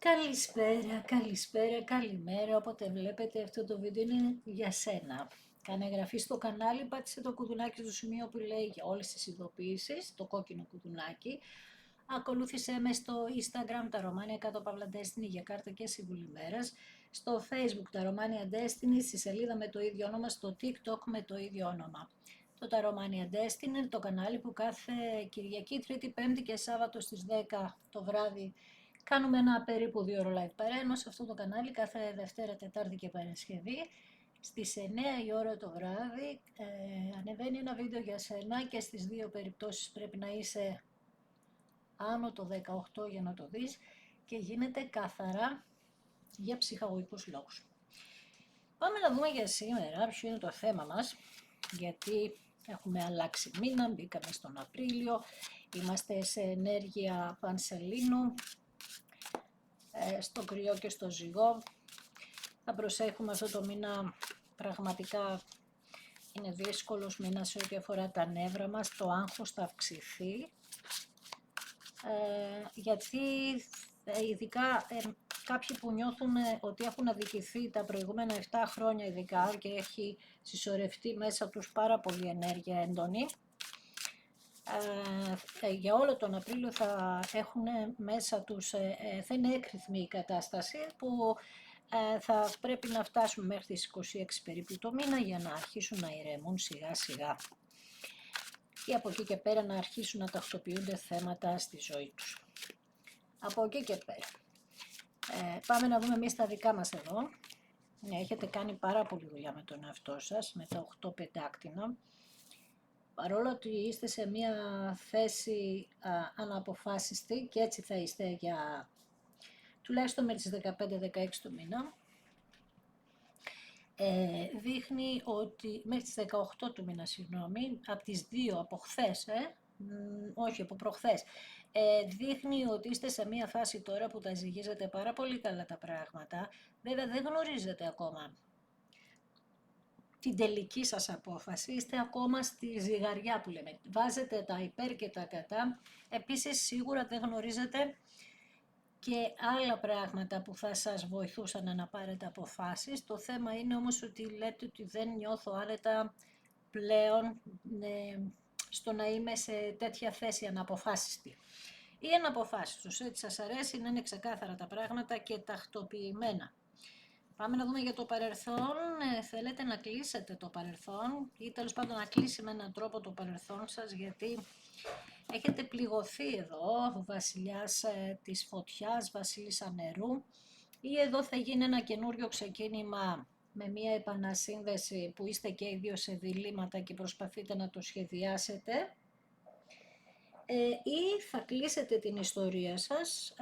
Καλησπέρα, καλησπέρα, καλημέρα, όποτε βλέπετε αυτό το βίντεο είναι για σένα. Κάνε εγγραφή στο κανάλι, πάτησε το κουδουνάκι στο σημείο που λέει για όλες τις ειδοποιήσεις, το κόκκινο κουδουνάκι. Ακολούθησέ με στο Instagram τα Romania κάτω Παύλα Destiny για κάρτα και συμβουλή μέρας, στο Facebook τα Romania Destiny, στη σελίδα με το ίδιο όνομα, στο TikTok με το ίδιο όνομα. Το Τα Romania Destiny είναι το κανάλι που κάθε Κυριακή, Τρίτη, Πέμπτη και Σάββατο στις 10 το βράδυ κάνουμε ένα περίπου 2 ώρο live παρένο σε αυτό το κανάλι κάθε Δευτέρα, Τετάρτη και Παρασκευή. Στις 9 η ώρα το βράδυ ανεβαίνει ένα βίντεο για σένα και στις δύο περιπτώσεις πρέπει να είσαι άνω το 18 για να το δεις και γίνεται καθαρά για ψυχαγωγικούς λόγους. Πάμε να δούμε για σήμερα ποιο είναι το θέμα μας, γιατί έχουμε αλλάξει μήνα, μπήκαμε στον Απρίλιο, είμαστε σε ενέργεια Πανσελίνου, στο κρυό και στο ζυγό. Θα προσέχουμε αυτό το μήνα, πραγματικά είναι δύσκολος μήνας σε ό,τι αφορά τα νεύρα μας, το άγχος θα αυξηθεί, γιατί ειδικά κάποιοι που νιώθουν ότι έχουν αδικηθεί τα προηγούμενα 7 χρόνια ειδικά και έχει συσσωρευτεί μέσα τους πάρα πολύ ενέργεια έντονη, για όλο τον Απρίλιο θα έχουν μέσα τους, θα είναι έκρηθμη η κατάσταση που θα πρέπει να φτάσουμε μέχρι τις 26 περίπου το μήνα για να αρχίσουν να ηρεμούν σιγά σιγά και από εκεί και πέρα να αρχίσουν να τακτοποιούνται θέματα στη ζωή τους. Από εκεί και πέρα πάμε να δούμε εμείς τα δικά μας εδώ. Έχετε κάνει πάρα πολύ δουλειά με τον εαυτό σας, με τα 8 πεντάκτηνα. Παρόλο ότι είστε σε μια θέση αναποφάσιστη και έτσι θα είστε για τουλάχιστον με τις 15-16 του μήνα, δείχνει ότι μέχρι τις 18 του μήνα, συγγνώμη, από τις 2 από χθες, όχι από προχθές, δείχνει ότι είστε σε μια φάση τώρα που τα ζυγίζετε πάρα πολύ καλά τα πράγματα. Βέβαια δεν γνωρίζετε ακόμα την τελική σας απόφαση, είστε ακόμα στη ζυγαριά που λέμε. Βάζετε τα υπέρ και τα κατά. Επίσης σίγουρα δεν γνωρίζετε και άλλα πράγματα που θα σας βοηθούσαν να πάρετε αποφάσεις. Το θέμα είναι όμως ότι λέτε ότι δεν νιώθω άνετα πλέον στο να είμαι σε τέτοια θέση αναποφάσιστη. Ή αναποφάσιστος, έτσι σας αρέσει να είναι ξεκάθαρα τα πράγματα και τακτοποιημένα. Πάμε να δούμε για το παρελθόν. Θέλετε να κλείσετε το παρελθόν ή τέλος πάντων να κλείσει με έναν τρόπο το παρελθόν σας, γιατί έχετε πληγωθεί εδώ, βασιλιάς της φωτιάς, βασίλισσα νερού, ή εδώ θα γίνει ένα καινούριο ξεκίνημα με μια επανασύνδεση που είστε και οι δύο σε διλήμματα και προσπαθείτε να το σχεδιάσετε, ή θα κλείσετε την ιστορία σας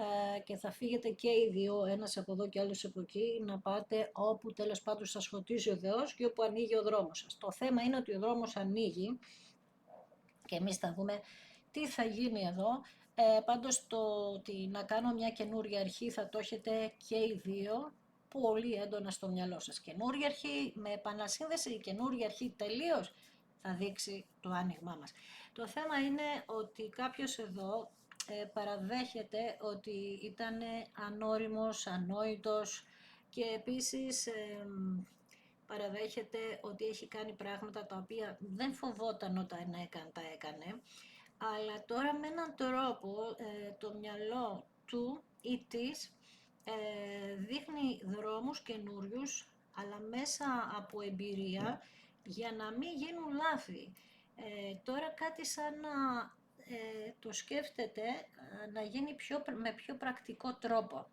και θα φύγετε και οι δύο, ένας από εδώ και άλλος από εκεί, να πάτε όπου τέλος πάντων σας φωτίζει ο Θεός και όπου ανοίγει ο δρόμος σας. Το θέμα είναι ότι ο δρόμος ανοίγει και εμείς θα δούμε τι θα γίνει εδώ. Πάντως το ότι να κάνω μια καινούρια αρχή θα το έχετε και οι δύο πολύ έντονα στο μυαλό σας. Καινούρια αρχή με επανασύνδεση, καινούρια αρχή τελείως θα δείξει το άνοιγμά μας. Το θέμα είναι ότι κάποιος εδώ παραδέχεται ότι ήταν ανώριμος, ανόητος και επίσης παραδέχεται ότι έχει κάνει πράγματα τα οποία δεν φοβόταν όταν τα έκανε, αλλά τώρα με έναν τρόπο το μυαλό του ή της δείχνει δρόμους καινούριους, αλλά μέσα από εμπειρία για να μην γίνουν λάθη. Τώρα κάτι σαν να το σκέφτεται να γίνει με πιο πρακτικό τρόπο.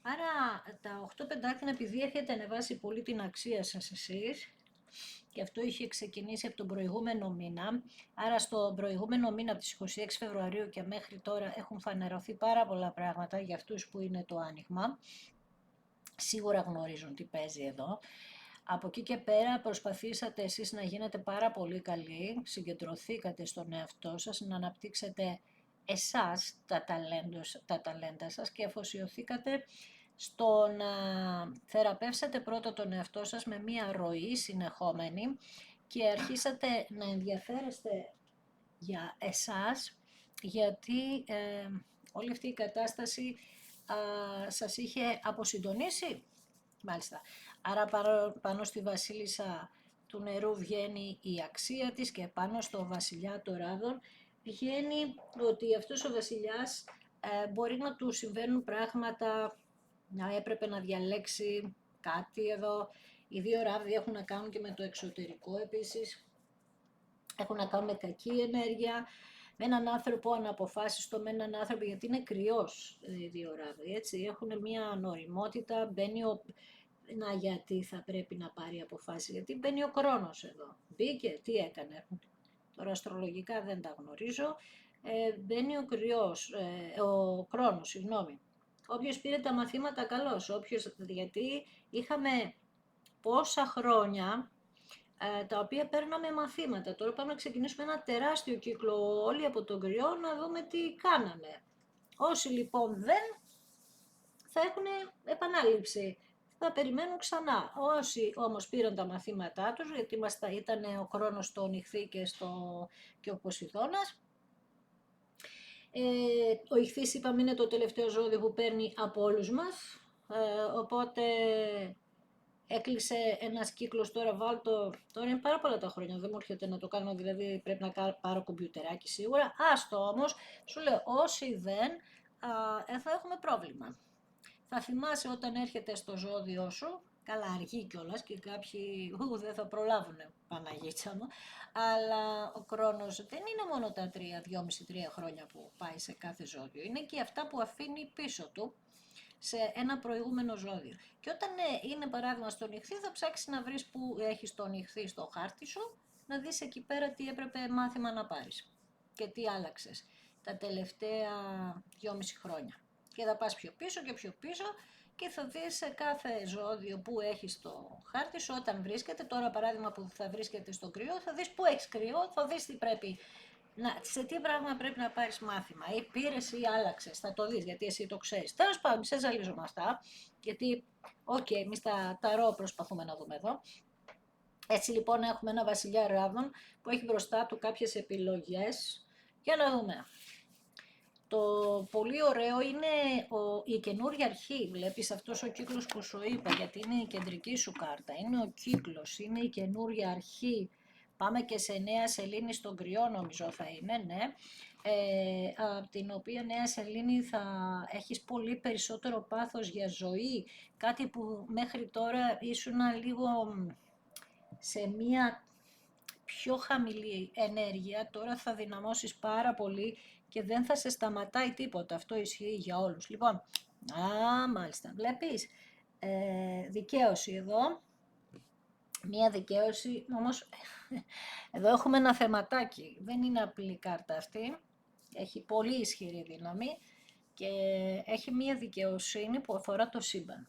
Άρα τα 8 πεντάκια, επειδή έχετε ανεβάσει πολύ την αξία σας εσείς, και αυτό είχε ξεκινήσει από τον προηγούμενο μήνα, άρα στο προηγούμενο μήνα από τις 26 Φεβρουαρίου και μέχρι τώρα έχουν φανερωθεί πάρα πολλά πράγματα για αυτούς που είναι το άνοιγμα. Σίγουρα γνωρίζουν τι παίζει εδώ. Από εκεί και πέρα προσπαθήσατε εσείς να γίνετε πάρα πολύ καλοί, συγκεντρωθήκατε στον εαυτό σας, να αναπτύξετε εσάς τα ταλέντα σας και αφοσιωθήκατε στο να θεραπεύσετε πρώτα τον εαυτό σας με μία ροή συνεχόμενη και αρχίσατε να ενδιαφέρεστε για εσάς, γιατί όλη αυτή η κατάσταση σας είχε αποσυντονίσει. Μάλιστα. Άρα πάνω στη βασίλισσα του νερού βγαίνει η αξία της και πάνω στο βασιλιά των ράδων βγαίνει ότι αυτός ο βασιλιάς μπορεί να του συμβαίνουν πράγματα, να έπρεπε να διαλέξει κάτι εδώ. Οι δύο ράβδοι έχουν να κάνουν και με το εξωτερικό επίσης, έχουν να κάνουν με κακή ενέργεια, με έναν άνθρωπο αναποφάσιστο, με έναν άνθρωπο, γιατί είναι κρυός οι δύο ράβδοι, έτσι, έχουν μια νοημότητα, μπαίνει να γιατί θα πρέπει να πάρει αποφάσεις, γιατί μπαίνει ο Κρόνος εδώ. Μπήκε, τι έκανε, τώρα αστρολογικά δεν τα γνωρίζω, μπαίνει ο κρυός, ο Κρόνος, συγγνώμη. Όποιος πήρε τα μαθήματα καλώς, γιατί είχαμε πόσα χρόνια τα οποία παίρναμε μαθήματα. Τώρα πάμε να ξεκινήσουμε ένα τεράστιο κύκλο όλοι από τον κρυό να δούμε τι κάναμε. Όσοι λοιπόν δεν, θα έχουν επανάληψη. Θα περιμένουν ξανά. Όσοι όμως πήραν τα μαθήματά τους, γιατί ήταν ο χρόνος στο Ιχθύ και ο Ποσειδώνας, ο Ιχθύς είπαμε είναι το τελευταίο ζώδιο που παίρνει από όλους μας, οπότε έκλεισε ένας κύκλος τώρα, τώρα είναι πάρα πολλά τα χρόνια, δεν μου έρχεται να το κάνω, δηλαδή πρέπει να πάρω κομπιουτεράκι σίγουρα, άστο όμως, σου λέω όσοι δεν, θα έχουμε πρόβλημα. Θα θυμάσαι όταν έρχεται στο ζώδιό σου, καλά αργεί κιόλας και κάποιοι δεν θα προλάβουν, Παναγίτσα μου, αλλά ο χρόνος δεν είναι μόνο τα 2,5-3 χρόνια που πάει σε κάθε ζώδιο, είναι και αυτά που αφήνει πίσω του σε ένα προηγούμενο ζώδιο. Και όταν είναι παράδειγμα στον Ιχθύ, θα ψάξεις να βρεις που έχεις τον Ιχθύ στο χάρτη σου, να δεις εκεί πέρα τι έπρεπε μάθημα να πάρεις και τι άλλαξες τα τελευταία 2,5 χρόνια. Και θα πας πιο πίσω και πιο πίσω και θα δεις σε κάθε ζώδιο που έχεις το χάρτη σου, όταν βρίσκεται, τώρα παράδειγμα που θα βρίσκεται στο κρυό, θα δεις που έχεις κρυό, θα δεις τι πρέπει, σε τι πράγμα πρέπει να πάρεις μάθημα, ή πήρες ή άλλαξες, θα το δεις γιατί εσύ το ξέρεις. Τέλος πάντων, σε ζαλίζω με αυτά, γιατί, εμείς τα ρο προσπαθούμε να δούμε εδώ. Έτσι λοιπόν έχουμε ένα βασιλιά ράβδων που έχει μπροστά του κάποιες επιλογές. Για να δούμε. Το πολύ ωραίο είναι η καινούργια αρχή, βλέπεις αυτός ο κύκλος που σου είπα, γιατί είναι η κεντρική σου κάρτα, είναι ο κύκλος, είναι η καινούργια αρχή. Πάμε και σε νέα σελήνη στον κρυό νομίζω θα είναι, ναι. Από την οποία νέα σελήνη θα έχεις πολύ περισσότερο πάθος για ζωή, κάτι που μέχρι τώρα ήσουν λίγο σε μία πιο χαμηλή ενέργεια, τώρα θα δυναμώσεις πάρα πολύ και δεν θα σε σταματάει τίποτα. Αυτό ισχύει για όλους. Λοιπόν, μάλιστα, βλέπεις, δικαίωση εδώ, μία δικαίωση, όμως εδώ έχουμε ένα θεματάκι, δεν είναι απλή κάρτα αυτή, έχει πολύ ισχυρή δύναμη και έχει μία δικαιοσύνη που αφορά το σύμπαν.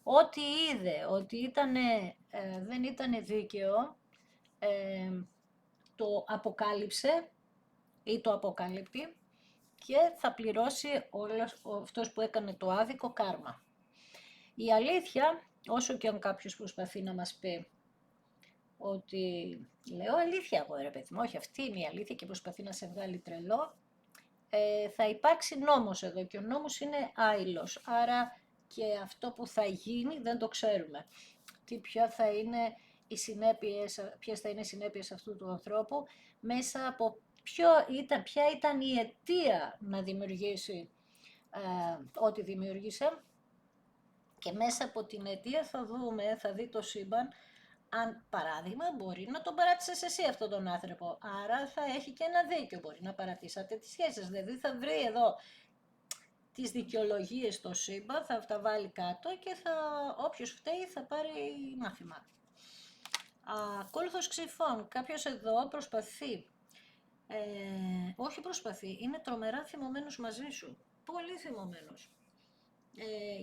Ό,τι είδε, ότι δεν ήταν δίκαιο, το αποκάλυψε ή το αποκαλύπτει και θα πληρώσει όλος αυτός που έκανε το άδικο κάρμα. Η αλήθεια, όσο και αν κάποιος προσπαθεί να μας πει ότι λέω αλήθεια εγώ ρε παιδί μου, όχι αυτή είναι η αλήθεια και προσπαθεί να σε βγάλει τρελό, θα υπάρξει νόμος εδώ και ο νόμος είναι άειλος, άρα και αυτό που θα γίνει δεν το ξέρουμε. Ποιες θα είναι οι συνέπειες αυτού του ανθρώπου, μέσα από ποια ήταν η αιτία να δημιουργήσει ό,τι δημιούργησε, και μέσα από την αιτία θα δει το σύμπαν, αν παράδειγμα μπορεί να τον παράτησες εσύ αυτόν τον άνθρωπο, άρα θα έχει και ένα δίκιο, μπορεί να παρατήσατε τις σχέσεις, δηλαδή θα βρει εδώ τις δικαιολογίες στο σύμπαν, θα τα βάλει κάτω και όποιος φταίει θα πάρει μάθημα. Ακόλουθος ξυφών, κάποιος εδώ προσπαθεί, όχι προσπαθεί, είναι τρομερά θυμωμένος μαζί σου, πολύ θυμωμένος.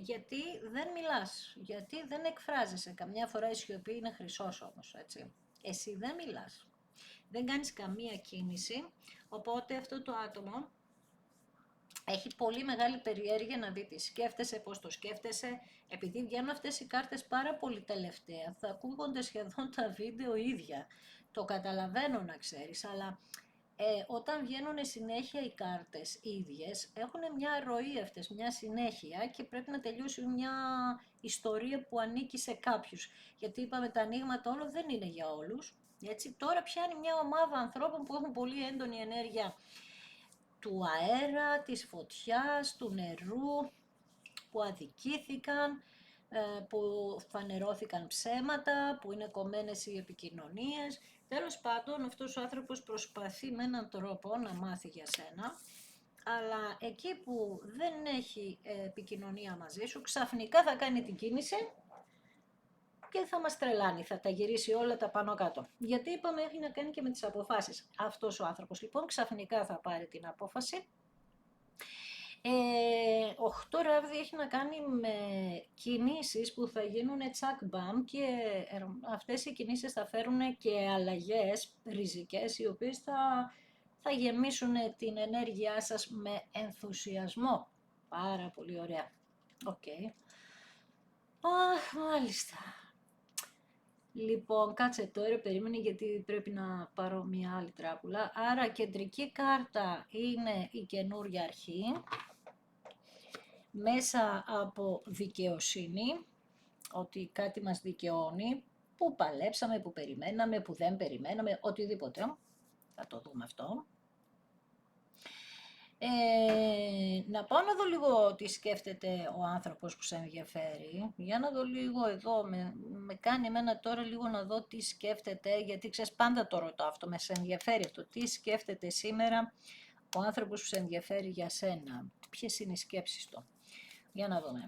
Γιατί δεν μιλάς, γιατί δεν εκφράζεσαι, καμιά φορά η σιωπή είναι χρυσός όμως, έτσι. Εσύ δεν μιλάς, δεν κάνεις καμία κίνηση, οπότε αυτό το άτομο έχει πολύ μεγάλη περιέργεια να δει τι σκέφτεσαι, πώς το σκέφτεσαι, επειδή βγαίνουν αυτές οι κάρτες πάρα πολύ τελευταία, θα ακούγονται σχεδόν τα βίντεο ίδια, το καταλαβαίνω να ξέρεις, αλλά Όταν βγαίνουν συνέχεια οι κάρτες οι ίδιες, έχουν μια ροή αυτές, μια συνέχεια και πρέπει να τελειώσει μια ιστορία που ανήκει σε κάποιους. Γιατί είπαμε τα ανοίγματα όλο δεν είναι για όλους. Έτσι, τώρα πιάνει μια ομάδα ανθρώπων που έχουν πολύ έντονη ενέργεια του αέρα, της φωτιάς, του νερού, που αδικήθηκαν, που φανερώθηκαν ψέματα, που είναι κομμένες οι επικοινωνίες. Τέλος πάντων, αυτός ο άνθρωπος προσπαθεί με έναν τρόπο να μάθει για σένα, αλλά εκεί που δεν έχει επικοινωνία μαζί σου, ξαφνικά θα κάνει την κίνηση και θα μας τρελάνει, θα τα γυρίσει όλα τα πάνω κάτω. Γιατί είπαμε έχει να κάνει και με τις αποφάσεις. Αυτός ο άνθρωπος λοιπόν ξαφνικά θα πάρει την απόφαση. 8 ράβδι έχει να κάνει με κινήσεις που θα γίνουν τσακ μπαμ και αυτές οι κινήσεις θα φέρουν και αλλαγές ριζικές οι οποίες θα γεμίσουν την ενέργειά σας με ενθουσιασμό. Πάρα πολύ ωραία. Οκ. Μάλιστα. Λοιπόν, κάτσε τώρα, περίμενε γιατί πρέπει να πάρω μια άλλη τράπουλα. Άρα, κεντρική κάρτα είναι η καινούρια αρχή. Μέσα από δικαιοσύνη, ότι κάτι μας δικαιώνει, που παλέψαμε, που περιμέναμε, που δεν περιμέναμε, οτιδήποτε. Θα το δούμε αυτό. Να πάω να δω λίγο τι σκέφτεται ο άνθρωπος που σε ενδιαφέρει. Για να δω λίγο εδώ, με κάνει εμένα τώρα λίγο να δω τι σκέφτεται, γιατί ξέρεις πάντα το ρωτάω αυτό, με σε ενδιαφέρει αυτό. Τι σκέφτεται σήμερα ο άνθρωπος που σε ενδιαφέρει για σένα, ποιες είναι οι σκέψεις του. Για να δούμε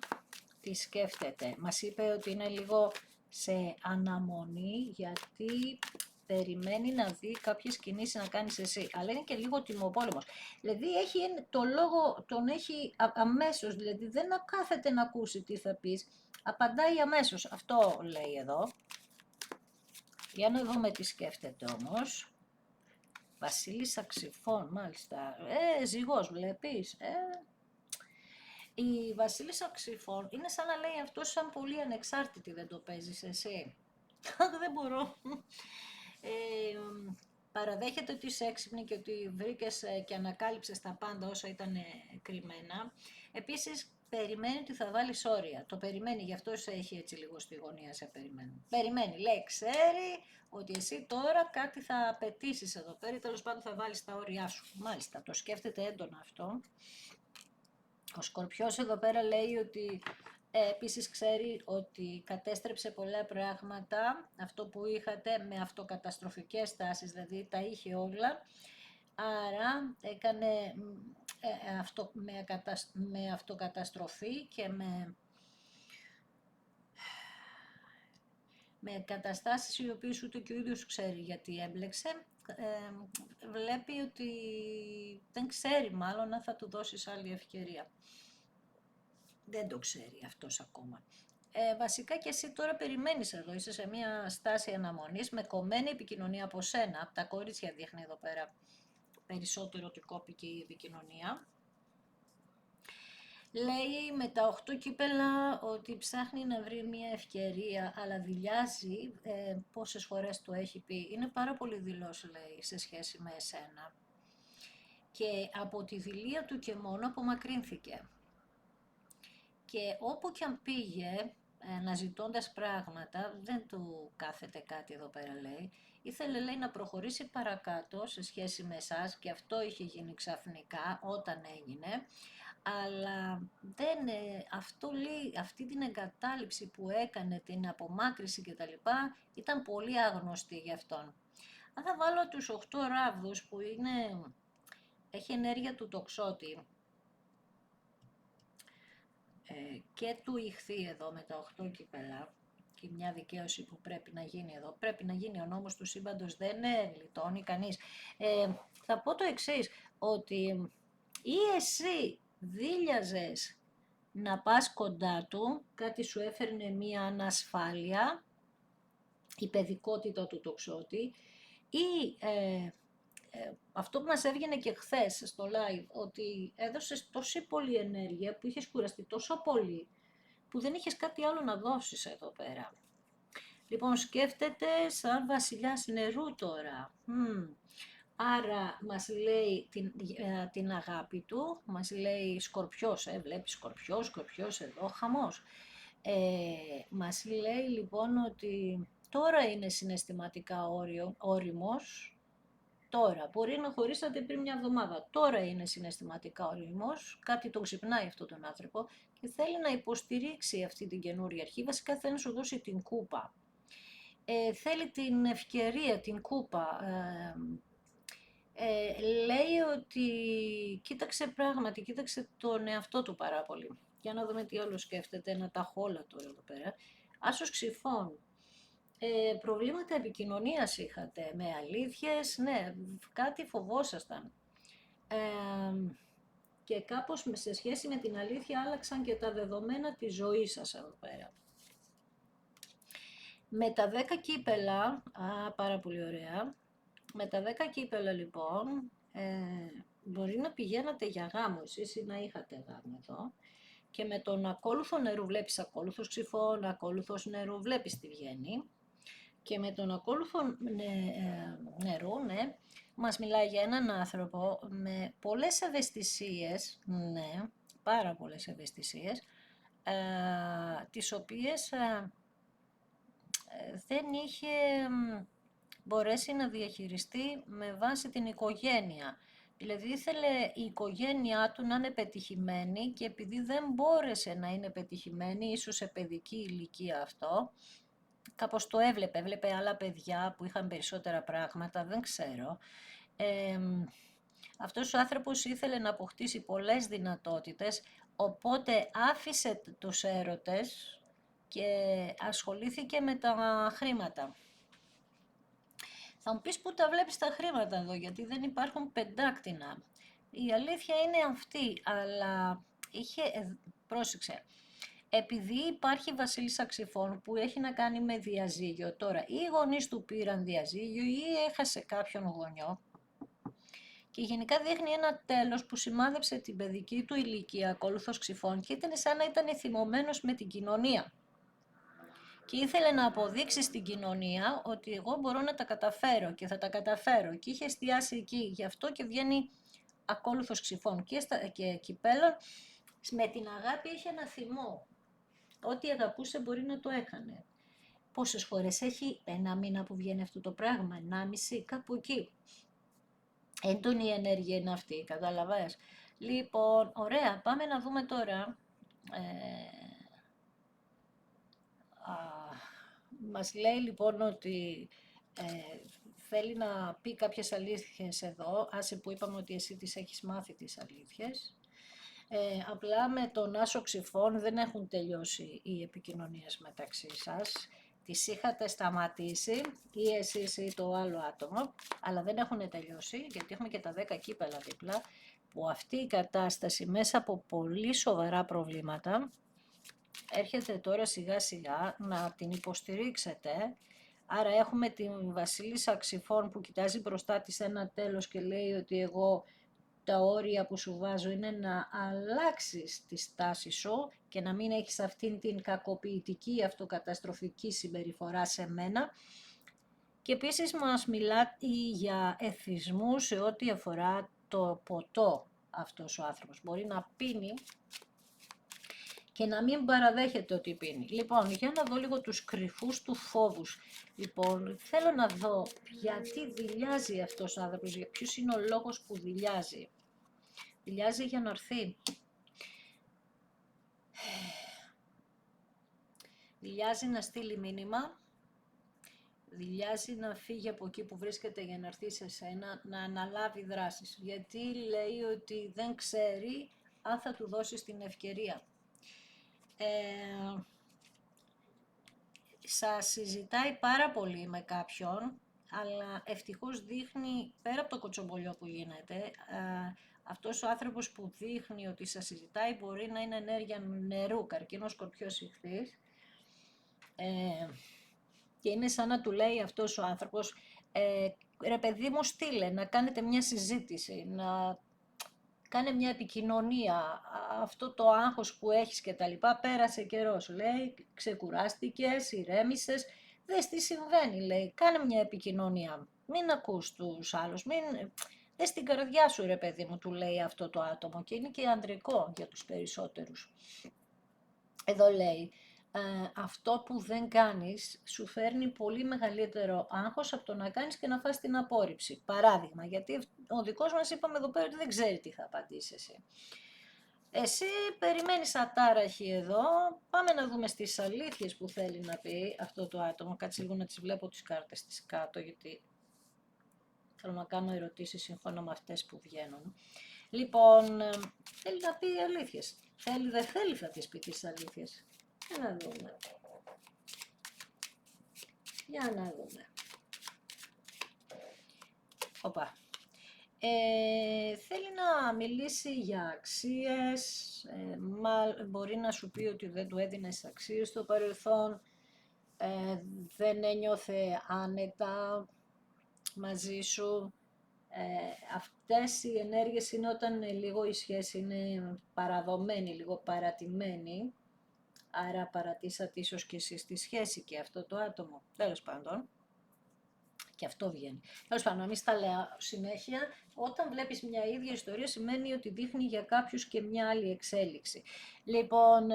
τι σκέφτεται. Μας είπε ότι είναι λίγο σε αναμονή γιατί περιμένει να δει κάποιες κινήσεις να κάνεις εσύ. Αλλά είναι και λίγο τιμοπόλεμος. Δηλαδή έχει το λόγο, τον έχει αμέσως, δηλαδή δεν κάθεται να ακούσει τι θα πεις. Απαντάει αμέσως. Αυτό λέει εδώ. Για να δούμε τι σκέφτεται όμως. Βασίλισσα Ξυφών, μάλιστα. Ζυγός βλέπεις. Η Βασίλισσα Ξυφών είναι σαν να λέει αυτό σαν πολύ ανεξάρτητη, δεν το παίζεις εσύ. Δεν μπορώ. Παραδέχεται ότι είσαι έξυπνη και ότι βρήκες και ανακάλυψες τα πάντα όσα ήταν κρυμμένα. Επίσης, περιμένει ότι θα βάλεις όρια. Το περιμένει, γι' αυτό σε έχει έτσι λίγο στη γωνία, σε περιμένει. Περιμένει, λέει, ξέρει ότι εσύ τώρα κάτι θα απαιτήσεις εδώ πέρα, τέλος πάντων θα βάλεις τα όρια σου. Μάλιστα, το σκέφτεται έντονα αυτό. Ο Σκορπιός εδώ πέρα λέει ότι επίσης ξέρει ότι κατέστρεψε πολλά πράγματα, αυτό που είχατε με αυτοκαταστροφικές τάσεις, δηλαδή τα είχε όλα, άρα έκανε με αυτοκαταστροφή και με καταστάσεις οι οποίες ούτε και ο ίδιος ξέρει γιατί έμπλεξε. Βλέπει ότι δεν ξέρει μάλλον αν θα του δώσεις άλλη ευκαιρία. Δεν το ξέρει αυτός ακόμα. Βασικά και εσύ τώρα περιμένεις εδώ, είσαι σε μια στάση αναμονής με κομμένη επικοινωνία από σένα, από τα κορίτσια δείχνει εδώ πέρα περισσότερο ότι κόπηκε η επικοινωνία. Λέει με τα 8 κύπελα ότι ψάχνει να βρει μια ευκαιρία, αλλά δειλιάζει πόσες φορές το έχει πει. Είναι πάρα πολύ δηλός, λέει, σε σχέση με εσένα. Και από τη δειλία του και μόνο απομακρύνθηκε. Και όπου και αν πήγε, αναζητώντας πράγματα, δεν του κάθεται κάτι εδώ πέρα λέει. Ήθελε λέει να προχωρήσει παρακάτω σε σχέση με εσάς και αυτό είχε γίνει ξαφνικά όταν έγινε. Αλλά δεν, αυτό λέει, αυτή την εγκατάλειψη που έκανε, την απομάκρυση κτλ. Ήταν πολύ άγνωστη για αυτόν. Αν θα βάλω τους 8 ράβδους που είναι, έχει ενέργεια του τοξότη, και του ηχθεί εδώ με τα 8 κύπελα και μια δικαίωση που πρέπει να γίνει εδώ. Πρέπει να γίνει, ο νόμος του σύμπαντος δεν γλιτώνει κανείς. Θα πω το εξής, ότι ή εσύ δίλιαζες να πας κοντά του, κάτι σου έφερνε μία ανασφάλεια, η παιδικότητα του τοξότη, ή αυτό που μας έβγαινε και χθες στο live, ότι έδωσες τόση πολλή ενέργεια που είχες κουραστεί τόσο πολύ, που δεν είχες κάτι άλλο να δώσεις εδώ πέρα. Λοιπόν, σκέφτεται σαν βασιλιάς νερού τώρα. Άρα μας λέει την αγάπη του, μας λέει Σκορπιός, βλέπει Σκορπιός εδώ, χαμός. Μας λέει λοιπόν ότι τώρα είναι συναισθηματικά όριμος, τώρα, μπορεί να χωρίσατε πριν μια εβδομάδα, τώρα είναι συναισθηματικά όριμος, κάτι τον ξυπνάει αυτόν τον άνθρωπο και θέλει να υποστηρίξει αυτή την καινούρια αρχή, βασικά θέλει να σου δώσει την κούπα. Θέλει την ευκαιρία, την κούπα. Λέει ότι κοίταξε πράγματι, κοίταξε τον εαυτό του πάρα πολύ. Για να δούμε τι άλλο σκέφτεται, να τα έχω όλα τώρα εδώ πέρα. Άσος Ξυφών. Προβλήματα επικοινωνίας είχατε, με αλήθειες, ναι, κάτι φοβόσασταν. Και κάπως σε σχέση με την αλήθεια άλλαξαν και τα δεδομένα της ζωής σας εδώ πέρα. Με τα 10 κύπελα, πάρα πολύ ωραία, με τα 10 κύπελα λοιπόν, μπορεί να πηγαίνατε για γάμο εσείς ή να είχατε γάμο εδώ και με τον ακόλουθο νερού βλέπεις ακόλουθος Ξυφών, ακόλουθος νερού βλέπεις τι βγαίνει και με τον ακόλουθο νερού, ναι, μας μιλάει για έναν άνθρωπο με πολλές ευαισθησίες, ναι, πάρα πολλές ευαισθησίες, τις οποίες δεν είχε μπορέσει να διαχειριστεί με βάση την οικογένεια. Δηλαδή ήθελε η οικογένειά του να είναι πετυχημένη και επειδή δεν μπόρεσε να είναι πετυχημένη, ίσως σε παιδική ηλικία αυτό, κάπως το έβλεπε άλλα παιδιά που είχαν περισσότερα πράγματα, δεν ξέρω. Αυτός ο άνθρωπος ήθελε να αποκτήσει πολλές δυνατότητες, οπότε άφησε τους έρωτες και ασχολήθηκε με τα χρήματα. Θα μου πεις πού τα βλέπεις τα χρήματα εδώ, γιατί δεν υπάρχουν πεντάκτηνα. Η αλήθεια είναι αυτή, αλλά πρόσεξε, επειδή υπάρχει βασίλισσα Ξυφών που έχει να κάνει με διαζύγιο, τώρα ή οι γονείς του πήραν διαζύγιο ή έχασε κάποιον γονιό, και γενικά δείχνει ένα τέλος που σημάδεψε την παιδική του ηλικία ακόλουθος Ξυφών και ήταν σαν να ήταν θυμωμένος με την κοινωνία. Και ήθελε να αποδείξει στην κοινωνία ότι εγώ μπορώ να τα καταφέρω και θα τα καταφέρω. Και είχε εστιάσει εκεί, γι' αυτό και βγαίνει ακόλουθος Ξυφών. Και κυπέλων, με την αγάπη είχε ένα θυμό. Ό,τι αγαπούσε μπορεί να το έκανε. Πόσες φορές έχει? 1 μήνα που βγαίνει αυτό το πράγμα, 1,5, κάπου εκεί. Έντονη ενέργεια είναι αυτή, καταλαβαίνεις. Λοιπόν, ωραία, πάμε να δούμε τώρα. Μας λέει λοιπόν ότι θέλει να πει κάποιες αλήθειες εδώ, άσε που είπαμε ότι εσύ τις έχεις μάθει τις αλήθειες. Απλά με τον Άσο Ξυφών δεν έχουν τελειώσει οι επικοινωνίες μεταξύ σας. Τις είχατε σταματήσει ή εσείς ή το άλλο άτομο, αλλά δεν έχουν τελειώσει γιατί έχουμε και τα 10 κύπελα δίπλα, που αυτή η κατάσταση μέσα από πολύ σοβαρά προβλήματα έρχεται τώρα σιγά σιγά να την υποστηρίξετε. Άρα έχουμε την βασίλισσα Ξυφών που κοιτάζει μπροστά της ένα τέλος και λέει ότι εγώ τα όρια που σου βάζω είναι να αλλάξεις τη στάση σου και να μην έχεις αυτήν την κακοποιητική αυτοκαταστροφική συμπεριφορά σε μένα. Και επίσης μας μιλάει για εθισμούς σε ό,τι αφορά το ποτό αυτός ο άνθρωπος. Μπορεί να πίνει και να μην παραδέχεται ότι πίνει. Λοιπόν, για να δω λίγο τους κρυφούς του φόβους. Λοιπόν, θέλω να δω γιατί δειλιάζει αυτός ο άνθρωπος, ποιος είναι ο λόγος που δειλιάζει. Δειλιάζει για να έρθει. Δειλιάζει να στείλει μήνυμα. Δειλιάζει να φύγει από εκεί που βρίσκεται για να έρθει σε σένα, να αναλάβει δράσεις. Γιατί λέει ότι δεν ξέρει αν θα του δώσεις την ευκαιρία. Σας συζητάει πάρα πολύ με κάποιον, αλλά ευτυχώς δείχνει, πέρα από το κοτσομπολιό που γίνεται, αυτός ο άνθρωπος που δείχνει ότι σας συζητάει μπορεί να είναι ενέργεια νερού, καρκίνος, σκορπιός, ιχθύς, και είναι σαν να του λέει αυτός ο άνθρωπος, ρε παιδί μου στείλε, να κάνετε μια συζήτηση, να κάνε μια επικοινωνία, αυτό το άγχος που έχεις και τα λοιπά, πέρασε καιρός, λέει, ξεκουράστηκες, ηρέμησες, δες τι συμβαίνει, λέει, κάνε μια επικοινωνία. μην ακούς τους άλλους, δες την καρδιά σου ρε παιδί μου, του λέει αυτό το άτομο και είναι και ανδρικό για τους περισσότερους. Εδώ λέει, αυτό που δεν κάνεις σου φέρνει πολύ μεγαλύτερο άγχος από το να κάνεις και να φας την απόρριψη. Παράδειγμα, γιατί ο δικός μας είπαμε εδώ πέρα ότι δεν ξέρει τι θα απαντήσει εσύ. Εσύ περιμένεις ατάραχη εδώ, πάμε να δούμε στις αλήθειες που θέλει να πει αυτό το άτομο. Κάτσε λίγο να τις βλέπω τις κάρτες της κάτω, γιατί θέλω να κάνω ερωτήσεις σύμφωνα με αυτές που βγαίνουν. Λοιπόν, θέλει να πει αλήθειες. Θέλει, δεν θέλει, θα τις πει τις αλήθειες. Για να δούμε. Για να δούμε. Οπα. Θέλει να μιλήσει για αξίες, μπορεί να σου πει ότι δεν του έδινες αξίες στο παρελθόν, δεν ένιωθε άνετα μαζί σου. Αυτές οι ενέργειες είναι όταν λίγο η σχέση είναι παραδομένη, λίγο παρατημένη, άρα παρατήσατε ίσως και εσείς τη σχέση και αυτό το άτομο. Τέλος πάντων. Και αυτό βγαίνει. Τέλος πάντων, να μην στα λέω συνέχεια, όταν βλέπεις μια ίδια ιστορία σημαίνει ότι δείχνει για κάποιους και μια άλλη εξέλιξη. Λοιπόν,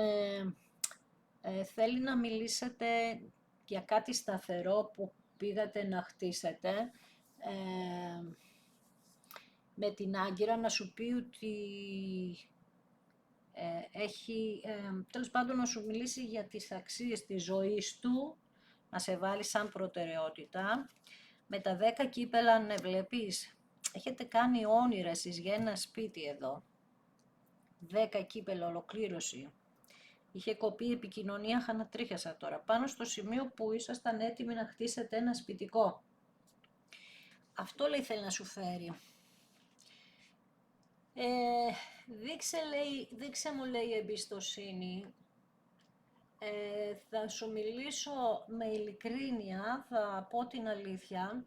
θέλει να μιλήσετε για κάτι σταθερό που πήγατε να χτίσετε, με την Άγκυρα να σου πει ότι τέλος πάντων να σου μιλήσει για τις αξίες της ζωής του, να σε βάλει σαν προτεραιότητα. Με τα 10 κύπελα, ναι, βλέπεις, έχετε κάνει όνειρα εσείς για ένα σπίτι εδώ. 10 κύπελα, ολοκλήρωση. Είχε κοπεί η επικοινωνία, χανατρίχιασα τώρα, πάνω στο σημείο που ήσασταν έτοιμοι να χτίσετε ένα σπιτικό. Αυτό λέει θέλει να σου φέρει. Δείξε μου, λέει, εμπιστοσύνη. Θα σου μιλήσω με ειλικρίνεια, θα πω την αλήθεια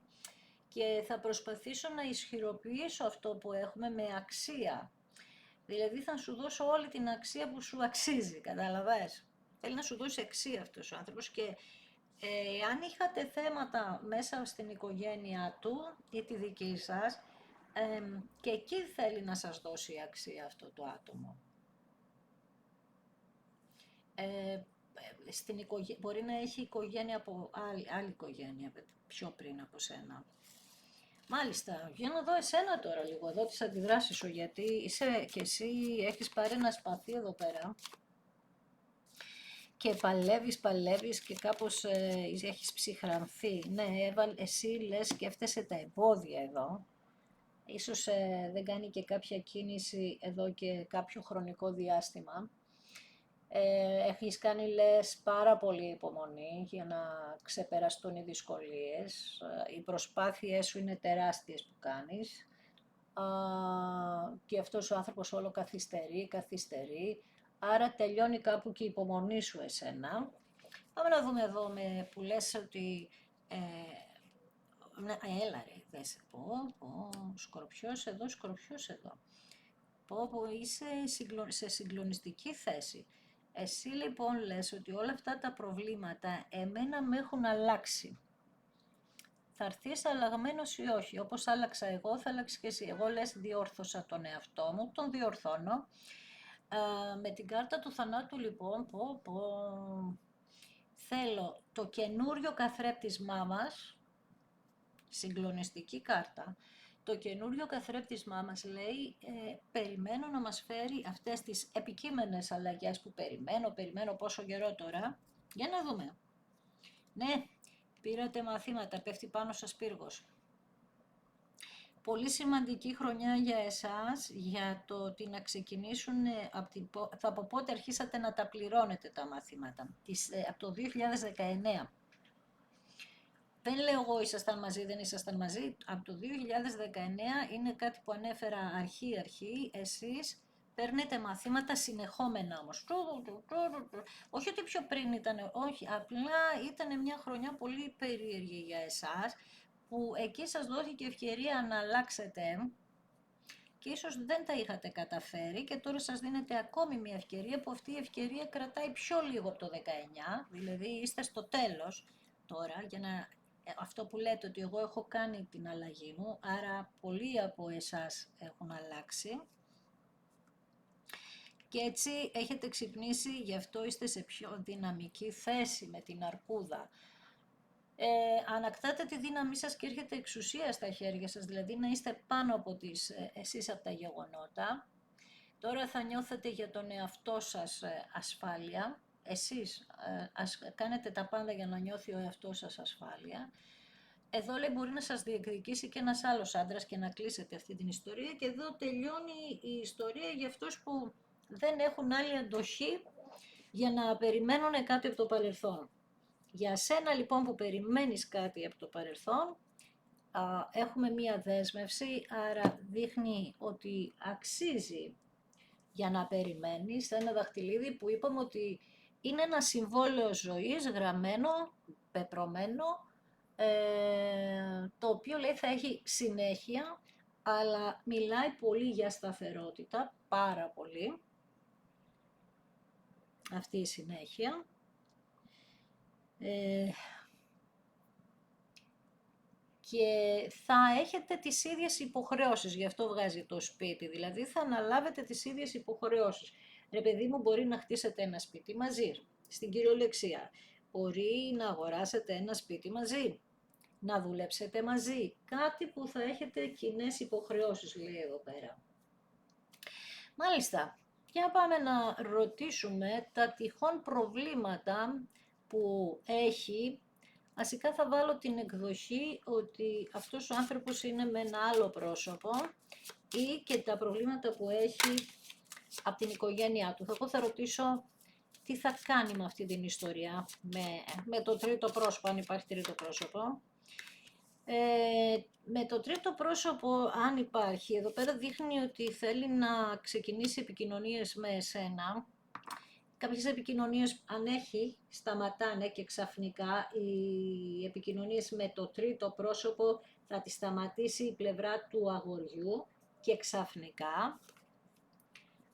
και θα προσπαθήσω να ισχυροποιήσω αυτό που έχουμε με αξία. Δηλαδή θα σου δώσω όλη την αξία που σου αξίζει, καταλαβες. Θέλει να σου δώσει αξία αυτός ο άνθρωπος και αν είχατε θέματα μέσα στην οικογένειά του ή τη δική σας, και εκεί θέλει να σας δώσει αξία αυτό το άτομο. Μπορεί να έχει οικογένεια από άλλη οικογένεια, πιο πριν από σένα. Μάλιστα, για να δω εσένα τώρα λίγο, εδώ τις αντιδράσεις σου, γιατί είσαι και εσύ, έχεις πάρει ένα σπαθί εδώ πέρα και παλεύεις και κάπως έχεις ψυχρανθεί. Ναι, εσύ λες, σκέφτεσαι τα εμπόδια εδώ. Ίσως δεν κάνει και κάποια κίνηση εδώ και κάποιο χρονικό διάστημα. Έχεις κάνει, λες, πάρα πολύ υπομονή για να ξεπεραστούν οι δυσκολίες. Οι προσπάθειές σου είναι τεράστιες που κάνεις. Και αυτός ο άνθρωπος όλο καθυστερεί. Άρα τελειώνει κάπου και η υπομονή σου εσένα. Πάμε να δούμε εδώ που λες ότι... έλα ρε, δες, σκορπιός εδώ, είσαι σε συγκλονιστική θέση. Εσύ λοιπόν λες ότι όλα αυτά τα προβλήματα εμένα με έχουν αλλάξει. Θα έρθεις αλλαγμένος ή όχι, όπως άλλαξα εγώ θα αλλάξεις και εσύ. Εγώ λες διόρθωσα τον εαυτό μου, τον διορθώνω. Με την κάρτα του θανάτου λοιπόν, θέλω το καινούριο καθρέπτισμά μας, συγκλονιστική κάρτα, το καινούριο καθρέπτισμά μας λέει, περιμένω να μας φέρει αυτές τις επικείμενες αλλαγές που περιμένω πόσο καιρό τώρα, για να δούμε. Ναι, πήρατε μαθήματα, πέφτει πάνω σας πύργος. Πολύ σημαντική χρονιά για εσάς, για το ότι να ξεκινήσουν, από πότε αρχίσατε να τα πληρώνετε τα μαθήματα, από το 2019. Δεν λέω εγώ ήσασταν μαζί, δεν ήσασταν μαζί. Από το 2019 είναι κάτι που ανέφερα αρχή, εσείς παίρνετε μαθήματα συνεχόμενα όμως. Όχι ότι πιο πριν ήταν, όχι, απλά ήταν μια χρονιά πολύ περίεργη για εσάς, που εκεί σας δόθηκε ευκαιρία να αλλάξετε και ίσως δεν τα είχατε καταφέρει και τώρα σας δίνετε ακόμη μια ευκαιρία, που αυτή η ευκαιρία κρατάει πιο λίγο από το 19, δηλαδή είστε στο τέλος τώρα για να αυτό που λέτε ότι εγώ έχω κάνει την αλλαγή μου, άρα πολλοί από εσάς έχουν αλλάξει. Και έτσι έχετε ξυπνήσει, γι' αυτό είστε σε πιο δυναμική θέση με την αρκούδα. Ανακτάτε τη δύναμή σας και έρχεται εξουσία στα χέρια σας, δηλαδή να είστε πάνω από εσείς από τα γεγονότα. Τώρα θα νιώθετε για τον εαυτό σας ασφάλεια. Εσείς κάνετε τα πάντα για να νιώθει ο εαυτός σας ασφάλεια. Εδώ λέει μπορεί να σας διεκδικήσει και ένας άλλος άντρας και να κλείσετε αυτή την ιστορία και εδώ τελειώνει η ιστορία για αυτούς που δεν έχουν άλλη αντοχή για να περιμένουν κάτι από το παρελθόν. Για σένα λοιπόν που περιμένεις κάτι από το παρελθόν, έχουμε μία δέσμευση, άρα δείχνει ότι αξίζει για να περιμένεις ένα δαχτυλίδι που είπαμε ότι είναι ένα συμβόλαιο ζωής γραμμένο, πεπρωμένο, το οποίο λέει θα έχει συνέχεια, αλλά μιλάει πολύ για σταθερότητα, πάρα πολύ, αυτή η συνέχεια. Και θα έχετε τις ίδιες υποχρεώσεις, γι' αυτό βγάζει το σπίτι, δηλαδή θα αναλάβετε τις ίδιες υποχρεώσεις. Ρε παιδί μου, μπορεί να χτίσετε ένα σπίτι μαζί, στην κυριολεξία. Μπορεί να αγοράσετε ένα σπίτι μαζί, να δουλέψετε μαζί. Κάτι που θα έχετε κοινές υποχρεώσεις, λέει εδώ πέρα. Μάλιστα, για πάμε να ρωτήσουμε τα τυχόν προβλήματα που έχει. Βασικά θα βάλω την εκδοχή ότι αυτός ο άνθρωπος είναι με ένα άλλο πρόσωπο ή και τα προβλήματα που έχει από την οικογένειά του. Εγώ θα ρωτήσω τι θα κάνει με αυτή την ιστορία, με το τρίτο πρόσωπο, αν υπάρχει τρίτο πρόσωπο. Με το τρίτο πρόσωπο, αν υπάρχει, εδώ πέρα δείχνει ότι θέλει να ξεκινήσει επικοινωνίες με εσένα. Κάποιες επικοινωνίες, αν έχει, σταματάνε και ξαφνικά οι επικοινωνίες με το τρίτο πρόσωπο θα τη σταματήσει η πλευρά του αγοριού και ξαφνικά.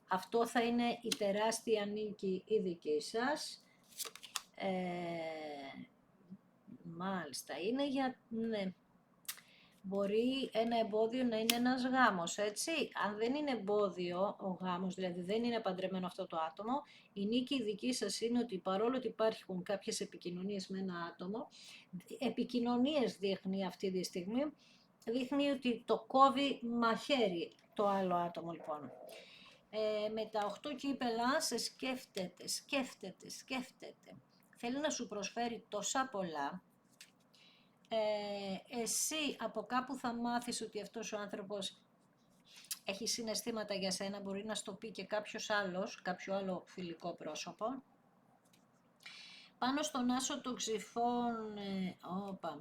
Αυτό θα είναι η τεράστια νίκη η δική σας. Μάλιστα, είναι για... Ναι. Μπορεί ένα εμπόδιο να είναι ένας γάμος, έτσι. Αν δεν είναι εμπόδιο ο γάμος, δηλαδή δεν είναι παντρεμένο αυτό το άτομο, η νίκη δική σας είναι ότι παρόλο ότι υπάρχουν κάποιες επικοινωνίες με ένα άτομο, επικοινωνίες δείχνει αυτή τη στιγμή, δείχνει ότι το κόβει μαχαίρι το άλλο άτομο λοιπόν. Με τα 8 κύπελα σε σκέφτεται. Θέλει να σου προσφέρει τόσα πολλά. Εσύ από κάπου θα μάθεις ότι αυτός ο άνθρωπος έχει συναισθήματα για σένα, μπορεί να στο πει και κάποιος άλλος, κάποιο άλλο φιλικό πρόσωπο. Πάνω στον άσο των ξυφών,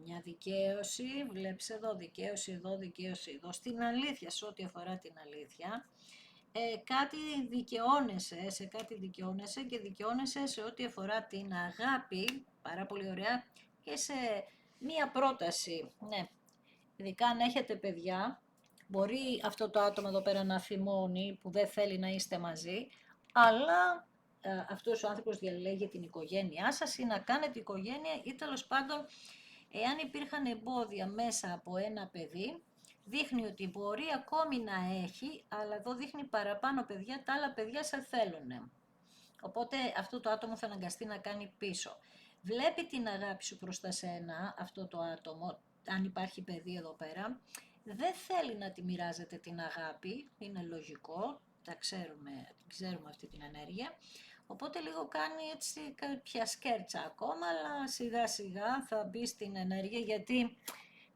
μια δικαίωση, βλέπεις εδώ δικαίωση, εδώ δικαίωση, εδώ, στην αλήθεια, σε ό,τι αφορά την αλήθεια. Κάτι δικαιώνεσαι, σε κάτι δικαιώνεσαι και δικαιώνεσαι σε ό,τι αφορά την αγάπη, πάρα πολύ ωραία, και σε μία πρόταση, ναι, ειδικά αν έχετε παιδιά, μπορεί αυτό το άτομο εδώ πέρα να θυμώνει που δεν θέλει να είστε μαζί, αλλά αυτός ο άνθρωπος διαλέγει την οικογένειά σας ή να κάνετε οικογένεια ή τέλος πάντων, εάν υπήρχαν εμπόδια μέσα από ένα παιδί, δείχνει ότι μπορεί ακόμη να έχει, αλλά εδώ δείχνει παραπάνω παιδιά, τα άλλα παιδιά σε θέλουν. Οπότε αυτό το άτομο θα αναγκαστεί να κάνει πίσω. Βλέπει την αγάπη σου προς τα σένα, αυτό το άτομο, αν υπάρχει παιδί εδώ πέρα, δεν θέλει να τη μοιράζεται την αγάπη, είναι λογικό, ξέρουμε αυτή την ενέργεια, οπότε λίγο κάνει έτσι κάποια σκέρτσα ακόμα, αλλά σιγά σιγά θα μπει στην ενέργεια, γιατί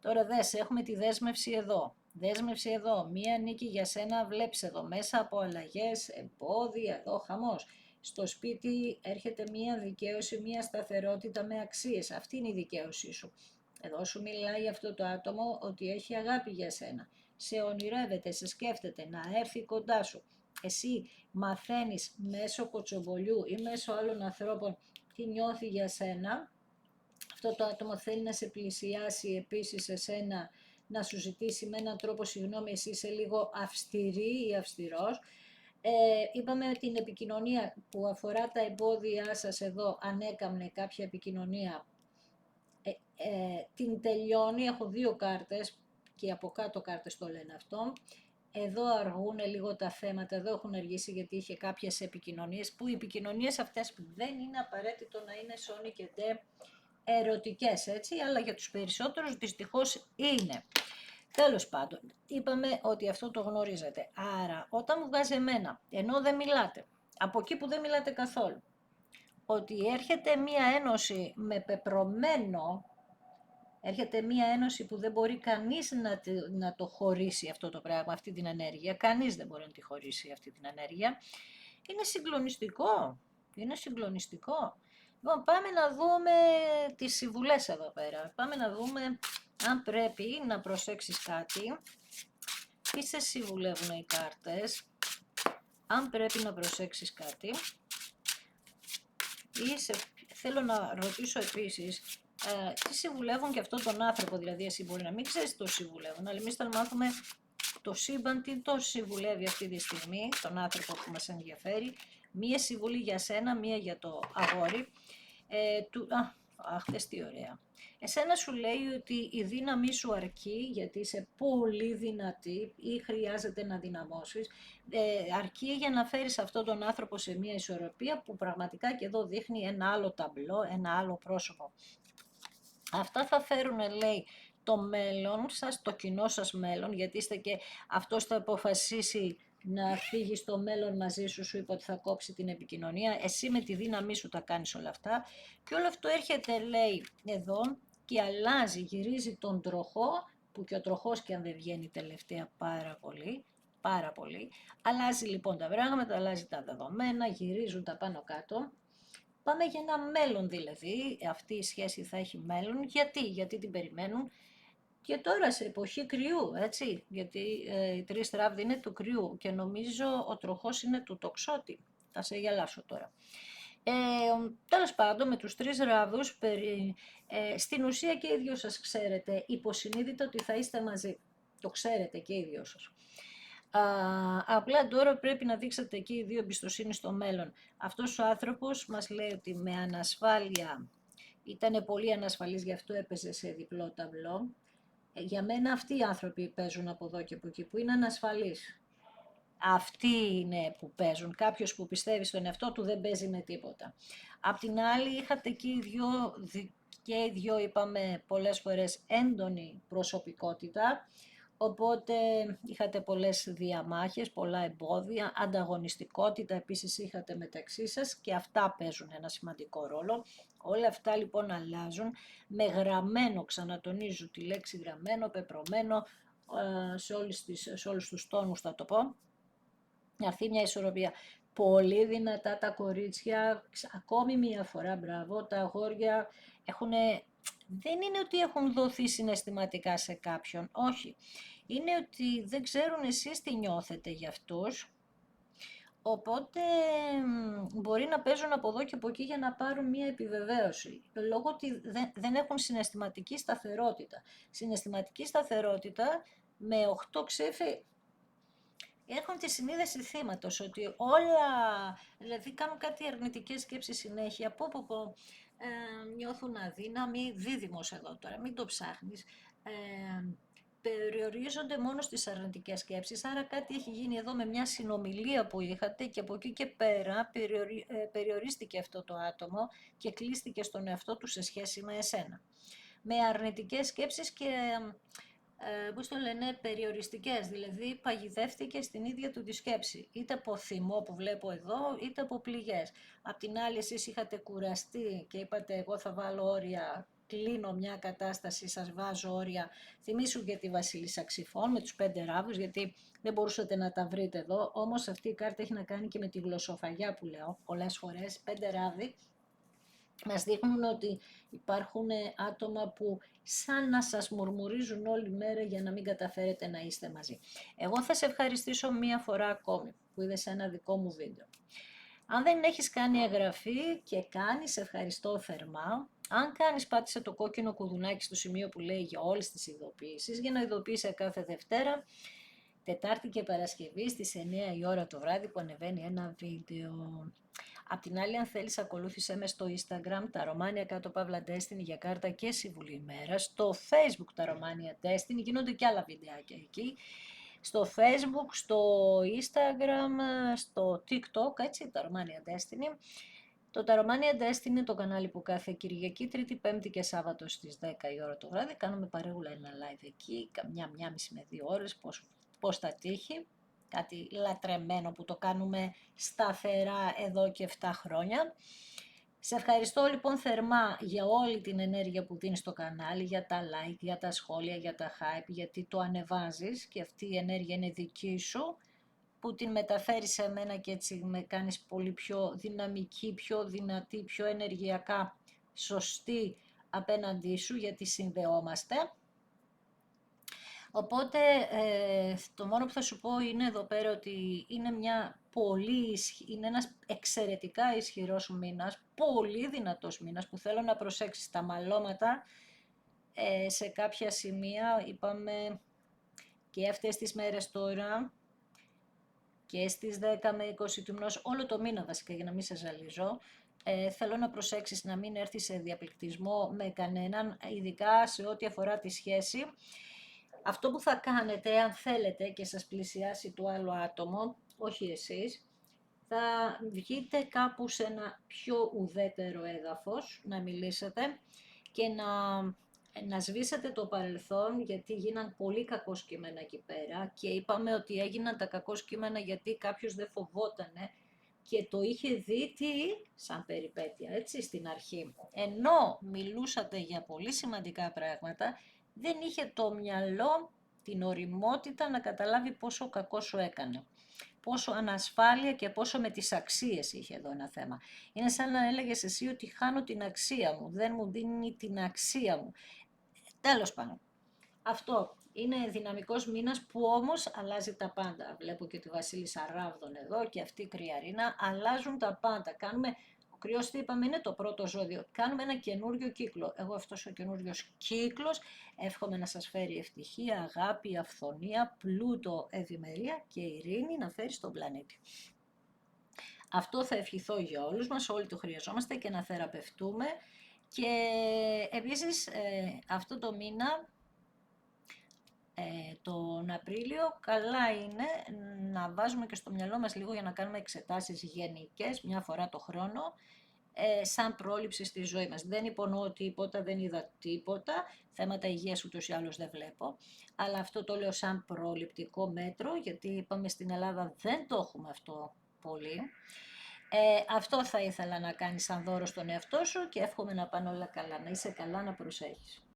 τώρα έχουμε τη δέσμευση εδώ. Δέσμευση εδώ, μία νίκη για σένα, βλέπεις εδώ μέσα από αλλαγές, εμπόδια, εδώ χαμός. Στο σπίτι έρχεται μία δικαίωση, μία σταθερότητα με αξίες. Αυτή είναι η δικαίωσή σου. Εδώ σου μιλάει αυτό το άτομο ότι έχει αγάπη για σένα. Σε ονειρεύεται, σε σκέφτεται να έρθει κοντά σου. Εσύ μαθαίνεις μέσω κοτσομπολιού ή μέσω άλλων ανθρώπων τι νιώθει για σένα. Αυτό το άτομο θέλει να σε πλησιάσει επίσης εσένα, να σου ζητήσει με έναν τρόπο συγγνώμη, εσύ είσαι λίγο αυστηρή ή αυστηρός. Είπαμε την επικοινωνία που αφορά τα εμπόδια σας εδώ, αν έκαμνε κάποια επικοινωνία, την τελειώνει, έχω 2 κάρτες και από κάτω κάρτες το λένε αυτό. Εδώ αργούν λίγο τα θέματα, εδώ έχουν αργήσει γιατί είχε κάποιες επικοινωνίες, που οι επικοινωνίες αυτές δεν είναι απαραίτητο να είναι σόνι και ντε ερωτικές, έτσι, αλλά για τους περισσότερους δυστυχώς είναι. Τέλος πάντων, είπαμε ότι αυτό το γνωρίζετε. Άρα, όταν μου βγάζει εμένα, ενώ δεν μιλάτε, από εκεί που δεν μιλάτε καθόλου, ότι έρχεται μία ένωση με πεπρωμένο, έρχεται μία ένωση που δεν μπορεί κανείς να το χωρίσει αυτό το πράγμα, αυτή την ενέργεια, κανείς δεν μπορεί να τη χωρίσει αυτή την ενέργεια, είναι συγκλονιστικό, είναι συγκλονιστικό. Λοιπόν, πάμε να δούμε τις συμβουλές εδώ πέρα, πάμε να δούμε αν πρέπει να προσέξεις κάτι, τι σε συμβουλεύουν οι κάρτες, αν πρέπει να προσέξεις κάτι, θέλω να ρωτήσω επίσης, τι συμβουλεύουν και αυτόν τον άνθρωπο, δηλαδή εσύ μπορεί να μην ξέρεις τι το συμβουλεύουν, αλλά εμείς θα μάθουμε το σύμπαν τι το συμβουλεύει αυτή τη στιγμή, τον άνθρωπο που μας ενδιαφέρει, μία συμβουλή για σένα, μία για το αγόρι, χθες τι ωραία. Εσένα σου λέει ότι η δύναμή σου αρκεί, γιατί είσαι πολύ δυνατή ή χρειάζεται να δυναμώσεις, αρκεί για να φέρεις αυτόν τον άνθρωπο σε μια ισορροπία που πραγματικά και εδώ δείχνει ένα άλλο ταμπλό, ένα άλλο πρόσωπο. Αυτά θα φέρουν, λέει, το μέλλον σας, το κοινό σας μέλλον, γιατί είστε και αυτός θα αποφασίσει να φύγει στο μέλλον μαζί σου, σου είπε ότι θα κόψει την επικοινωνία, εσύ με τη δύναμή σου τα κάνεις όλα αυτά και όλο αυτό έρχεται, λέει, εδώ και αλλάζει, γυρίζει τον τροχό, που και ο τροχός και αν δεν βγαίνει τελευταία πάρα πολύ, αλλάζει λοιπόν τα πράγματα, αλλάζει τα δεδομένα, γυρίζουν τα πάνω κάτω. Πάμε για ένα μέλλον δηλαδή, αυτή η σχέση θα έχει μέλλον, γιατί την περιμένουν και τώρα σε εποχή κρυού, έτσι, γιατί οι 3 ράβδοι είναι του κρυού και νομίζω ο τροχός είναι του τοξότη, θα σε γελάσω τώρα. Τέλος πάντων με τους 3 ράβδους, στην ουσία και οι δυο σας ξέρετε υποσυνείδητα ότι θα είστε μαζί, το ξέρετε και οι δυο σας. Απλά τώρα πρέπει να δείξετε εκεί οι δύο εμπιστοσύνη στο μέλλον. Αυτός ο άνθρωπος μας λέει ότι με ανασφάλεια ήταν πολύ ανασφαλής, γι' αυτό έπαιζε σε διπλό ταμπλό. Για μένα αυτοί οι άνθρωποι παίζουν από εδώ και από εκεί, που είναι ανασφαλείς. Αυτοί είναι που παίζουν. Κάποιος που πιστεύει στον εαυτό του δεν παίζει με τίποτα. Απ' την άλλη είχατε εκεί οι δυο είπαμε πολλές φορές έντονη προσωπικότητα, οπότε είχατε πολλές διαμάχες, πολλά εμπόδια, ανταγωνιστικότητα επίσης είχατε μεταξύ σας και αυτά παίζουν ένα σημαντικό ρόλο. Όλα αυτά λοιπόν αλλάζουν με γραμμένο, ξανατονίζω τη λέξη γραμμένο, πεπρωμένο, σε όλους τους τόνους θα το πω, να έρθει μια ισορροπία. Πολύ δυνατά τα κορίτσια, ακόμη μια φορά μπράβο, τα αγόρια δεν είναι ότι έχουν δοθεί συναισθηματικά σε κάποιον, όχι. Είναι ότι δεν ξέρουν εσείς τι νιώθετε για αυτούς, οπότε μπορεί να παίζουν από εδώ και από εκεί για να πάρουν μία επιβεβαίωση, λόγω ότι δεν έχουν συναισθηματική σταθερότητα. Συναισθηματική σταθερότητα με 8 ξέφη έχουν τη συνείδηση θύματος, ότι όλα, δηλαδή κάνουν κάτι αρνητικές σκέψεις συνέχεια, νιώθουν αδύναμοι, δίδυμος εδώ τώρα, μην το ψάχνεις, περιορίζονται μόνο στις αρνητικές σκέψεις, άρα κάτι έχει γίνει εδώ με μια συνομιλία που είχατε και από εκεί και πέρα περιορίστηκε αυτό το άτομο και κλείστηκε στον εαυτό του σε σχέση με εσένα. Με αρνητικές σκέψεις και πώς το λένε, περιοριστικές, δηλαδή παγιδεύτηκε στην ίδια του τη σκέψη, είτε από θυμό που βλέπω εδώ, είτε από πληγές. Απ' την άλλη εσείς είχατε κουραστεί και είπατε εγώ θα βάλω όρια, κλείνω μια κατάσταση, σας βάζω όρια. Θυμήσου και τη Βασίλισσα Ξυφών με τους 5 ράβους, γιατί δεν μπορούσατε να τα βρείτε εδώ, όμως αυτή η κάρτα έχει να κάνει και με τη γλωσσοφαγιά που λέω πολλές φορές, 5 ράβοι. Μας δείχνουν ότι υπάρχουν άτομα που σαν να σας μουρμουρίζουν όλη μέρα για να μην καταφέρετε να είστε μαζί. Εγώ θα σε ευχαριστήσω μία φορά ακόμη που είδες ένα δικό μου βίντεο. Αν δεν έχεις κάνει εγγραφή και κάνεις, ευχαριστώ θερμά. Αν κάνεις, πάτησε το κόκκινο κουδουνάκι στο σημείο που λέει για όλες τις ειδοποιήσεις, για να ειδοποιήσει κάθε Δευτέρα, Τετάρτη και Παρασκευή στις 9 η ώρα το βράδυ που ανεβαίνει ένα βίντεο. Απ' την άλλη, αν θέλεις, ακολούθησέ με στο Instagram, τα Romania κάτω παύλα Destiny για κάρτα και συμβουλή ημέρας. Στο Facebook, τα Romania Destiny, γίνονται και άλλα βιντεάκια εκεί. Στο Facebook, στο Instagram, στο TikTok, έτσι, τα Romania Destiny. Το Τα Romania Destiny είναι το κανάλι που κάθε Κυριακή, Τρίτη, Πέμπτη και Σάββατο στις 10 η ώρα το βράδυ. Κάνουμε παρέγουλα ένα live εκεί, μία μισή με 2 ώρες, πώς θα τύχει. Κάτι λατρεμένο που το κάνουμε σταθερά εδώ και 7 χρόνια. Σε ευχαριστώ λοιπόν θερμά για όλη την ενέργεια που δίνεις στο κανάλι, για τα like, για τα σχόλια, για τα hype, γιατί το ανεβάζεις και αυτή η ενέργεια είναι δική σου, που την μεταφέρεις σε μένα και έτσι με κάνεις πολύ πιο δυναμική, πιο δυνατή, πιο ενεργειακά σωστή απέναντί σου, γιατί συνδεόμαστε. Οπότε το μόνο που θα σου πω είναι εδώ πέρα ότι είναι είναι ένας εξαιρετικά ισχυρός μήνας, πολύ δυνατός μήνας που θέλω να προσέξεις τα μαλώματα σε κάποια σημεία. Είπαμε και αυτές τις μέρες τώρα και στις 10 με 20 του μηνός, όλο το μήνα βασικά για να μην σε ζαλίζω, θέλω να προσέξεις να μην έρθεις σε διαπληκτισμό με κανέναν, ειδικά σε ό,τι αφορά τη σχέση. Αυτό που θα κάνετε, αν θέλετε και σας πλησιάσει το άλλο άτομο, όχι εσείς, θα βγείτε κάπου σε ένα πιο ουδέτερο έδαφος, να μιλήσετε και να σβήσετε το παρελθόν, γιατί γίναν πολύ κακό κείμενα εκεί πέρα και είπαμε ότι έγιναν τα κακό κείμενα γιατί κάποιος δεν φοβότανε και το είχε δει σαν περιπέτεια, έτσι, στην αρχή. Ενώ μιλούσατε για πολύ σημαντικά πράγματα, δεν είχε το μυαλό, την ωριμότητα να καταλάβει πόσο κακό σου έκανε. Πόσο ανασφάλεια και πόσο με τις αξίες είχε εδώ ένα θέμα. Είναι σαν να έλεγες εσύ ότι χάνω την αξία μου, δεν μου δίνει την αξία μου. Τέλος πάντων. Αυτό είναι δυναμικός μήνας που όμως αλλάζει τα πάντα. Βλέπω και τη Βασίλισσα Ράβδον εδώ και αυτή η Κρυαρίνα. Αλλάζουν τα πάντα. Ο κρυός τι είπαμε είναι το πρώτο ζώδιο. Κάνουμε ένα καινούριο κύκλο. Εγώ αυτός ο καινούριος κύκλος εύχομαι να σας φέρει ευτυχία, αγάπη, αυθονία, πλούτο, ευημερία και ειρήνη να φέρει στον πλανήτη. Αυτό θα ευχηθώ για όλους μας, όλοι το χρειαζόμαστε και να θεραπευτούμε. Και επίσης αυτό το μήνα, τον Απρίλιο, καλά είναι να βάζουμε και στο μυαλό μας λίγο για να κάνουμε εξετάσεις γενικές μια φορά το χρόνο, σαν πρόληψη στη ζωή μας. Δεν υπονοώ τίποτα, δεν είδα τίποτα, θέματα υγείας ούτως ή άλλως δεν βλέπω, αλλά αυτό το λέω σαν προληπτικό μέτρο, γιατί είπαμε στην Ελλάδα δεν το έχουμε αυτό πολύ. Αυτό θα ήθελα να κάνεις σαν δώρο στον εαυτό σου και εύχομαι να πάνε όλα καλά, να είσαι καλά, να προσέχεις.